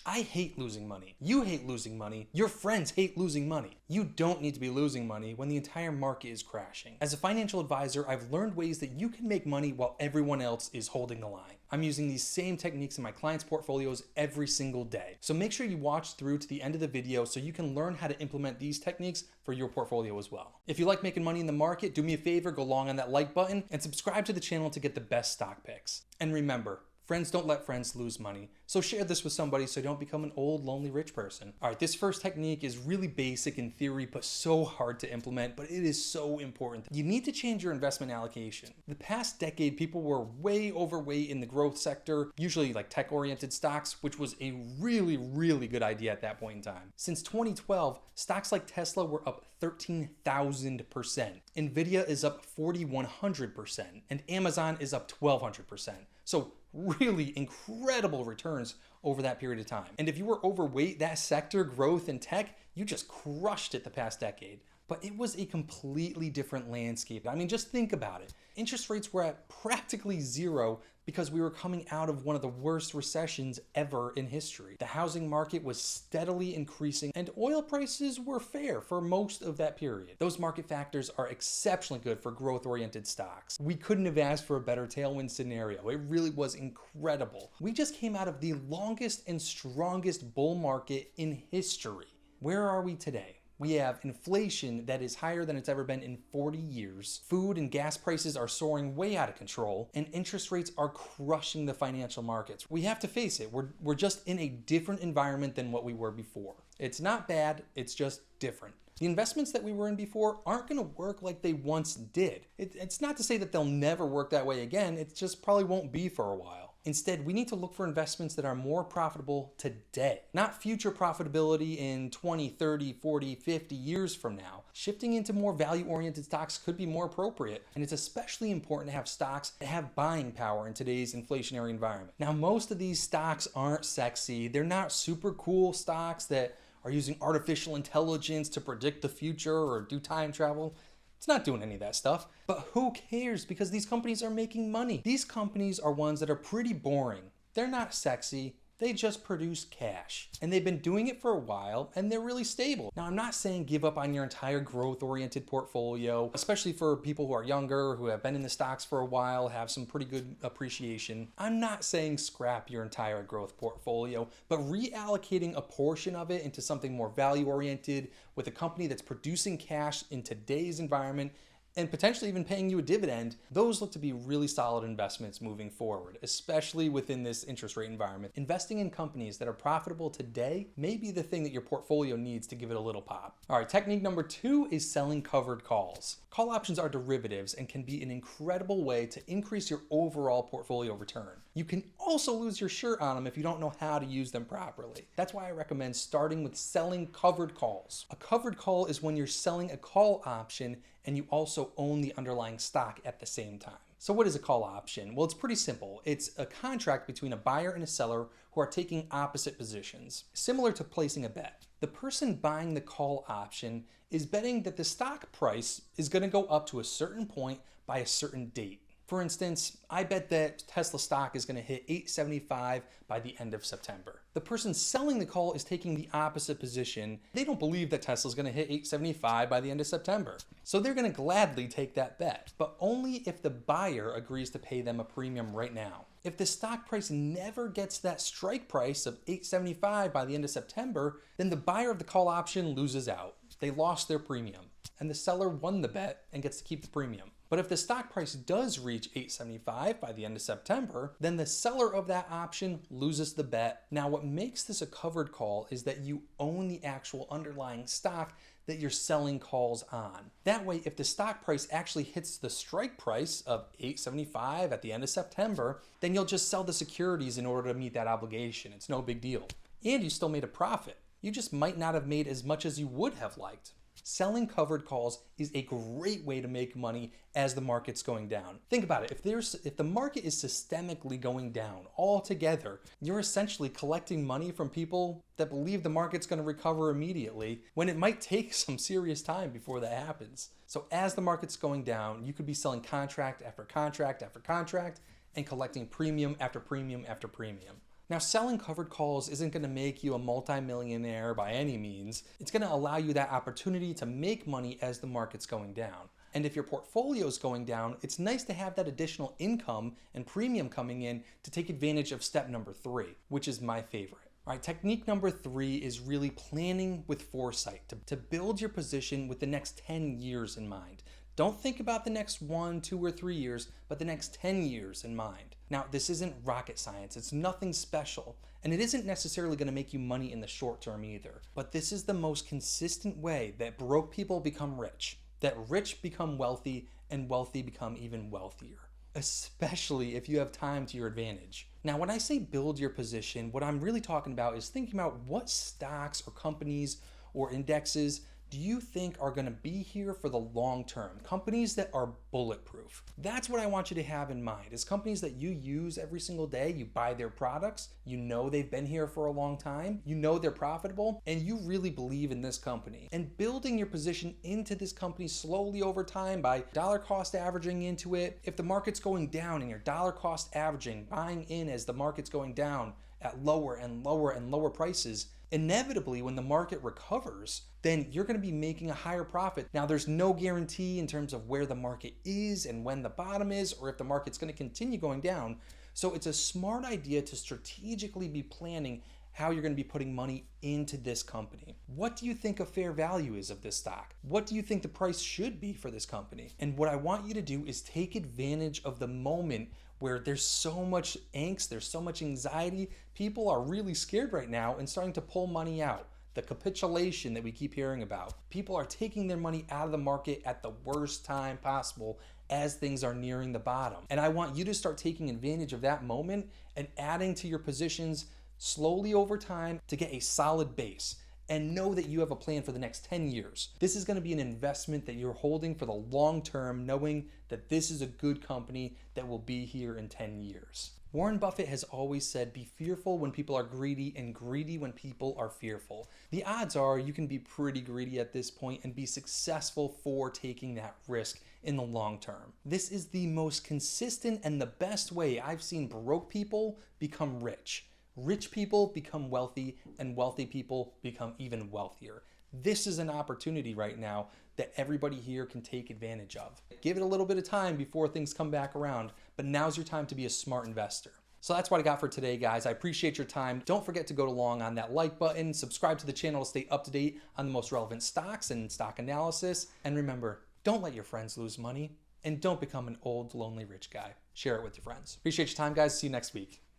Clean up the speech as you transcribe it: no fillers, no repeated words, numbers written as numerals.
I hate losing money. You hate losing money. Your friends hate losing money. You don't need to be losing money when the entire market is crashing. As a financial advisor, I've learned ways that you can make money while everyone else is holding the line. I'm using these same techniques in my clients' portfolios every single day. So make sure you watch through to the end of the video so you can learn how to implement these techniques for your portfolio as well. If you like making money in the market, do me a favor, go long on that like button and subscribe to the channel to get the best stock picks. And remember, friends don't let friends lose money. So share this with somebody so you don't become an old, lonely, rich person. All right, this first technique is really basic in theory, but so hard to implement, but it is so important. You need to change your investment allocation. The past decade, people were way overweight in the growth sector, usually like tech-oriented stocks, which was a really, really good idea at that point in time. Since 2012, stocks like Tesla were up 13,000%. Nvidia is up 4,100%, and Amazon is up 1,200%. So really incredible returns over that period of time. And if you were overweight that sector, growth and tech, you just crushed it the past decade. But it was a completely different landscape. I mean, just think about it. Interest rates were at practically zero because we were coming out of one of the worst recessions ever in history. The housing market was steadily increasing and oil prices were fair for most of that period. Those market factors are exceptionally good for growth-oriented stocks. We couldn't have asked for a better tailwind scenario. It really was incredible. We just came out of the longest and strongest bull market in history. Where are we today? We have inflation that is higher than it's ever been in 40 years. Food and gas prices are soaring way out of control, and interest rates are crushing the financial markets. We have to face it. We're just in a different environment than what we were before. It's not bad, it's just different. The investments that we were in before aren't going to work like they once did. It's not to say that they'll never work that way again, it just probably won't be for a while. Instead, we need to look for investments that are more profitable today, not future profitability in 20, 30, 40, 50 years from now. Shifting into more value-oriented stocks could be more appropriate, and it's especially important to have stocks that have buying power in today's inflationary environment. Now, most of these stocks aren't sexy. They're not super cool stocks that are using artificial intelligence to predict the future or do time travel. It's not doing any of that stuff. But who cares? Because these companies are making money. These companies are ones that are pretty boring. They're not sexy. They just produce cash. And they've been doing it for a while and they're really stable. Now, I'm not saying give up on your entire growth-oriented portfolio, especially for people who are younger, who have been in the stocks for a while, have some pretty good appreciation. I'm not saying scrap your entire growth portfolio, but reallocating a portion of it into something more value-oriented with a company that's producing cash in today's environment and potentially even paying you a dividend, those look to be really solid investments moving forward, especially within this interest rate environment. Investing in companies that are profitable today may be the thing that your portfolio needs to give it a little pop. All right, technique number 2 is selling covered calls. Call options are derivatives and can be an incredible way to increase your overall portfolio return. You can also lose your shirt on them if you don't know how to use them properly. That's why I recommend starting with selling covered calls. A covered call is when you're selling a call option and you also own the underlying stock at the same time. So what is a call option? Well, it's pretty simple. It's a contract between a buyer and a seller who are taking opposite positions, similar to placing a bet. The person buying the call option is betting that the stock price is going to go up to a certain point by a certain date. For instance, I bet that Tesla stock is going to hit $875 by the end of September. The person selling the call is taking the opposite position. They don't believe that Tesla is going to hit $875 by the end of September. So they're going to gladly take that bet, but only if the buyer agrees to pay them a premium right now. If the stock price never gets that strike price of $875 by the end of September, then the buyer of the call option loses out. They lost their premium, and the seller won the bet and gets to keep the premium. But if the stock price does reach $875 by the end of September, then the seller of that option loses the bet. Now, what makes this a covered call is that you own the actual underlying stock that you're selling calls on. That way, if the stock price actually hits the strike price of $875 at the end of September, then you'll just sell the securities in order to meet that obligation. It's no big deal. And you still made a profit. You just might not have made as much as you would have liked. Selling covered calls is a great way to make money as the market's going down. Think about it. If the market is systemically going down altogether, you're essentially collecting money from people that believe the market's going to recover immediately when it might take some serious time before that happens. So as the market's going down, you could be selling contract after contract after contract and collecting premium after premium after premium. Now, selling covered calls isn't going to make you a multimillionaire by any means. It's going to allow you that opportunity to make money as the market's going down. And if your portfolio is going down, it's nice to have that additional income and premium coming in to take advantage of step number 3, which is my favorite. All right, technique number 3 is really planning with foresight to build your position with the next 10 years in mind. Don't think about the next 1, 2, or 3 years, but the next 10 years in mind. Now, this isn't rocket science. It's nothing special, and it isn't necessarily going to make you money in the short term either. But this is the most consistent way that broke people become rich, that rich become wealthy, and wealthy become even wealthier, especially if you have time to your advantage. Now, when I say build your position, what I'm really talking about is thinking about what stocks or companies or indexes do you think are going to be here for the long term? Companies that are bulletproof. That's what I want you to have in mind, is companies that you use every single day. You buy their products, you know they've been here for a long time, you know they're profitable, and you really believe in this company. And building your position into this company slowly over time by dollar cost averaging into it. If the market's going down and you're dollar cost averaging, buying in as the market's going down at lower and lower and lower prices, inevitably when the market recovers, then you're going to be making a higher profit. Now, there's no guarantee in terms of where the market is and when the bottom is, or if the market's going to continue going down. So it's a smart idea to strategically be planning how you're going to be putting money into this company. What do you think a fair value is of this stock? What do you think the price should be for this company? And what I want you to do is take advantage of the moment where there's so much angst, there's so much anxiety. People are really scared right now and starting to pull money out. The capitulation that we keep hearing about. People are taking their money out of the market at the worst time possible as things are nearing the bottom. And I want you to start taking advantage of that moment and adding to your positions slowly over time to get a solid base. And know that you have a plan for the next 10 years. This is going to be an investment that you're holding for the long term, knowing that this is a good company that will be here in 10 years. Warren Buffett has always said, be fearful when people are greedy and greedy when people are fearful. The odds are you can be pretty greedy at this point and be successful for taking that risk in the long term. This is the most consistent and the best way I've seen broke people become rich. Rich people become wealthy, and wealthy people become even wealthier. This is an opportunity right now that everybody here can take advantage of. Give it a little bit of time before things come back around, but now's your time to be a smart investor. So that's what I got for today, guys. I appreciate your time. Don't forget to go along on that like button, subscribe to the channel to stay up to date on the most relevant stocks and stock analysis. And remember, don't let your friends lose money, and don't become an old, lonely rich guy. Share it with your friends. Appreciate your time, guys. See you next week.